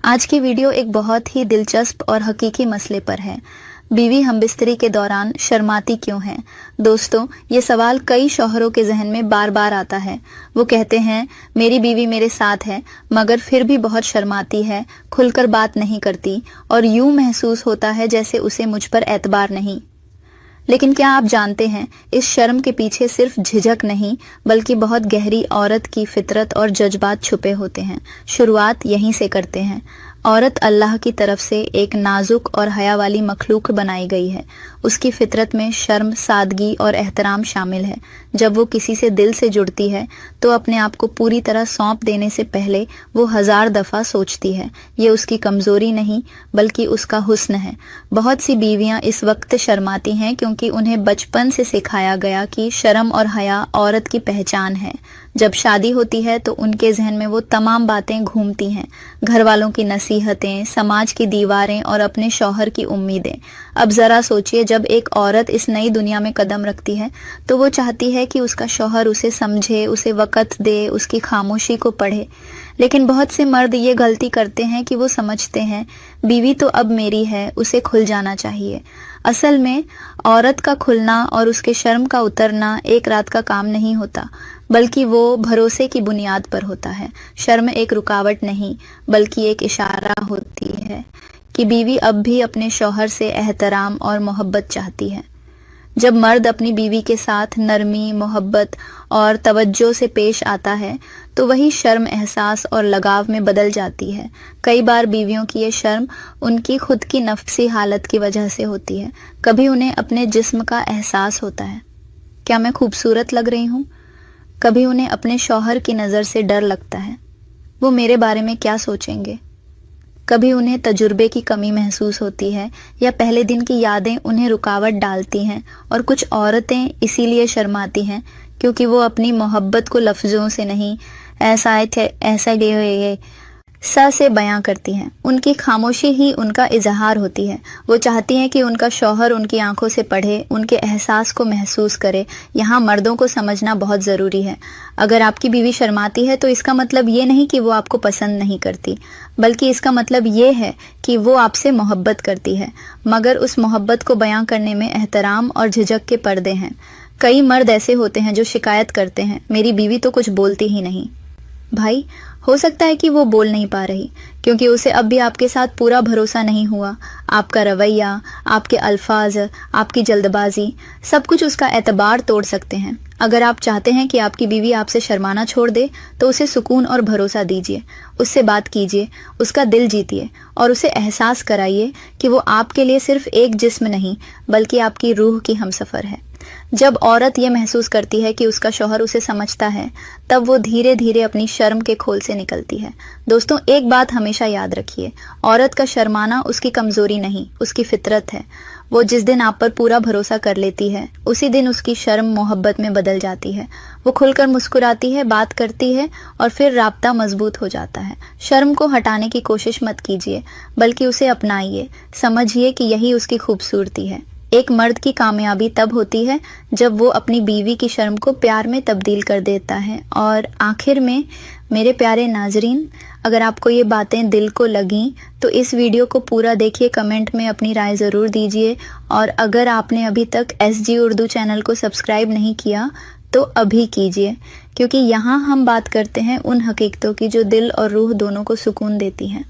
आज की वीडियो एक बहुत ही दिलचस्प और हकीकी मसले पर है। बीवी हमबिस्तरी के दौरान शर्माती क्यों है? दोस्तों, ये सवाल कई शौहरों के जहन में बार बार आता है। वो कहते हैं, मेरी बीवी मेरे साथ है मगर फिर भी बहुत शर्माती है, खुलकर बात नहीं करती और यूं महसूस होता है जैसे उसे मुझ पर एतबार नहीं। लेकिन क्या आप जानते हैं, इस शर्म के पीछे सिर्फ झिझक नहीं बल्कि बहुत गहरी औरत की फितरत और जज्बात छुपे होते हैं। शुरुआत यहीं से करते हैं। औरत अल्लाह की तरफ से एक नाजुक और हया वाली मखलूक बनाई गई है। उसकी फितरत में शर्म, सादगी और एहतराम शामिल है। जब वो किसी से दिल से जुड़ती है तो अपने आप को पूरी तरह सौंप देने से पहले वो 1000 दफ़ा सोचती है। ये उसकी कमज़ोरी नहीं बल्कि उसका हुस्न है। बहुत सी बीवियां इस वक्त शर्माती हैं क्योंकि उन्हें बचपन से सिखाया गया कि शर्म और हया औरत की पहचान है। जब शादी होती है तो उनके जहन में वो तमाम बातें घूमती हैं, घर वालों की नसीहतें, समाज की दीवारें और अपने शौहर की उम्मीदें। अब जरा सोचिए, जब एक औरत इस नई दुनिया में कदम रखती है तो वो चाहती है कि उसका शौहर उसे समझे, उसे वक़्त दे, उसकी खामोशी को पढ़े। लेकिन बहुत से मर्द ये गलती करते हैं कि वो समझते हैं बीवी तो अब मेरी है, उसे खुल जाना चाहिए। असल में औरत का खुलना और उसके शर्म का उतरना एक रात का काम नहीं होता, बल्कि वो भरोसे की बुनियाद पर होता है। शर्म एक रुकावट नहीं बल्कि एक इशारा होती है कि बीवी अब भी अपने शौहर से एहतराम और मोहब्बत चाहती है। जब मर्द अपनी बीवी के साथ नरमी, मोहब्बत और तवज्जो से पेश आता है तो वही शर्म एहसास और लगाव में बदल जाती है। कई बार बीवियों की ये शर्म उनकी खुद की नफ्सी हालत की वजह से होती है। कभी उन्हें अपने जिस्म का एहसास होता है, क्या मैं खूबसूरत लग रही हूँ? कभी उन्हें अपने शौहर की नज़र से डर लगता है, वो मेरे बारे में क्या सोचेंगे? कभी उन्हें तजुर्बे की कमी महसूस होती है या पहले दिन की यादें उन्हें रुकावट डालती हैं। और कुछ औरतें इसीलिए शर्माती हैं क्योंकि वो अपनी मोहब्बत को लफ्ज़ों से नहीं, ऐसा से बयां करती हैं। उनकी खामोशी ही उनका इजहार होती है। वो चाहती हैं कि उनका शौहर उनकी आंखों से पढ़े, उनके एहसास को महसूस करे। यहाँ मर्दों को समझना बहुत ज़रूरी है। अगर आपकी बीवी शर्माती है तो इसका मतलब ये नहीं कि वो आपको पसंद नहीं करती, बल्कि इसका मतलब ये है कि वो आपसे मोहब्बत करती है, मगर उस मोहब्बत को बयां करने में एहतराम और झिझक के पर्दे हैं। कई मर्द ऐसे होते हैं जो शिकायत करते हैं, मेरी बीवी तो कुछ बोलती ही नहीं। भाई, हो सकता है कि वो बोल नहीं पा रही क्योंकि उसे अब भी आपके साथ पूरा भरोसा नहीं हुआ। आपका रवैया, आपके अल्फाज, आपकी जल्दबाजी, सब कुछ उसका एतबार तोड़ सकते हैं। अगर आप चाहते हैं कि आपकी बीवी आपसे शर्माना छोड़ दे तो उसे सुकून और भरोसा दीजिए, उससे बात कीजिए, उसका दिल जीतिए और उसे एहसास कराइए कि वो आपके लिए सिर्फ एक जिस्म नहीं बल्कि आपकी रूह की हमसफ़र है। जब औरत ये महसूस करती है कि उसका शौहर उसे समझता है, तब वो धीरे धीरे अपनी शर्म के खोल से निकलती है। दोस्तों, एक बात हमेशा याद रखिए, औरत का शर्माना उसकी कमजोरी नहीं, उसकी फितरत है। वो जिस दिन आप पर पूरा भरोसा कर लेती है, उसी दिन उसकी शर्म मोहब्बत में बदल जाती है। वो खुलकर मुस्कुराती है, बात करती है और फिर राब्ता मजबूत हो जाता है। शर्म को हटाने की कोशिश मत कीजिए बल्कि उसे अपनाइए। समझिए कि यही उसकी खूबसूरती है। एक मर्द की कामयाबी तब होती है जब वो अपनी बीवी की शर्म को प्यार में तब्दील कर देता है। और आखिर में मेरे प्यारे नाजरीन, अगर आपको ये बातें दिल को लगीं तो इस वीडियो को पूरा देखिए, कमेंट में अपनी राय ज़रूर दीजिए। और अगर आपने अभी तक SG उर्दू चैनल को सब्सक्राइब नहीं किया तो अभी कीजिए, क्योंकि यहाँ हम बात करते हैं उन हकीकतों की जो दिल और रूह दोनों को सुकून देती हैं।